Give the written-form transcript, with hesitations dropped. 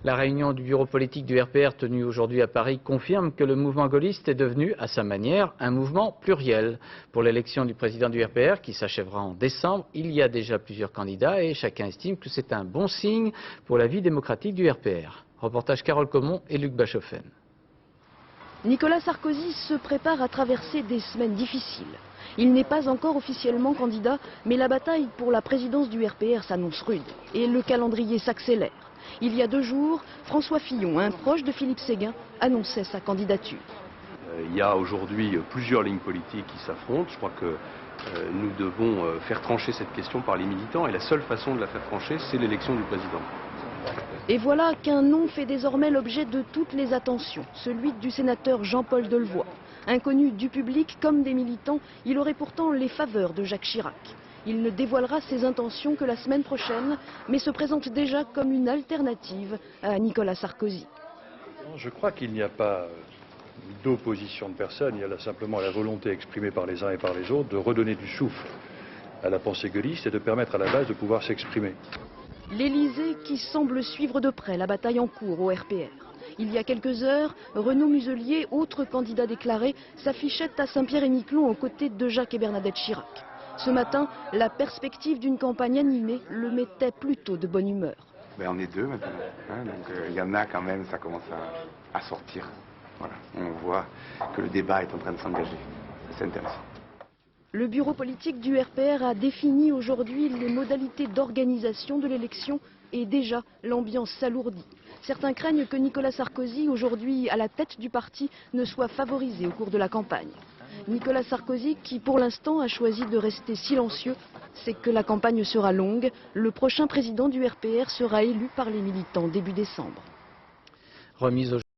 La réunion du bureau politique du RPR tenue aujourd'hui à Paris confirme que le mouvement gaulliste est devenu, à sa manière, un mouvement pluriel. Pour l'élection du président du RPR, qui s'achèvera en décembre, il y a déjà plusieurs candidats et chacun estime que c'est un bon signe pour la vie démocratique du RPR. Reportage Carole Comon et Luc Bachofen. Nicolas Sarkozy se prépare à traverser des semaines difficiles. Il n'est pas encore officiellement candidat, mais la bataille pour la présidence du RPR s'annonce rude et le calendrier s'accélère. Il y a 2 jours, François Fillon, un proche de Philippe Séguin, annonçait sa candidature. Il y a aujourd'hui plusieurs lignes politiques qui s'affrontent. Je crois que nous devons faire trancher cette question par les militants et la seule façon de la faire trancher, c'est l'élection du président. Et voilà qu'un nom fait désormais l'objet de toutes les attentions, celui du sénateur Jean-Paul Delevoye. Inconnu du public comme des militants, il aurait pourtant les faveurs de Jacques Chirac. Il ne dévoilera ses intentions que la semaine prochaine, mais se présente déjà comme une alternative à Nicolas Sarkozy. Je crois qu'il n'y a pas d'opposition de personne, il y a là simplement la volonté exprimée par les uns et par les autres de redonner du souffle à la pensée gaulliste et de permettre à la base de pouvoir s'exprimer. L'Élysée qui semble suivre de près la bataille en cours au RPR. Il y a quelques heures, Renaud Muselier, autre candidat déclaré, s'affichait à Saint-Pierre-et-Miquelon aux côtés de Jacques et Bernadette Chirac. Ce matin, la perspective d'une campagne animée le mettait plutôt de bonne humeur. On est 2 maintenant, hein, donc il y en a quand même, ça commence à sortir. Voilà. On voit que le débat est en train de s'engager. C'est intéressant. Le bureau politique du RPR a défini aujourd'hui les modalités d'organisation de l'élection et déjà l'ambiance s'alourdit. Certains craignent que Nicolas Sarkozy, aujourd'hui à la tête du parti, ne soit favorisé au cours de la campagne. Nicolas Sarkozy, qui pour l'instant a choisi de rester silencieux, sait que la campagne sera longue. Le prochain président du RPR sera élu par les militants début décembre. Remise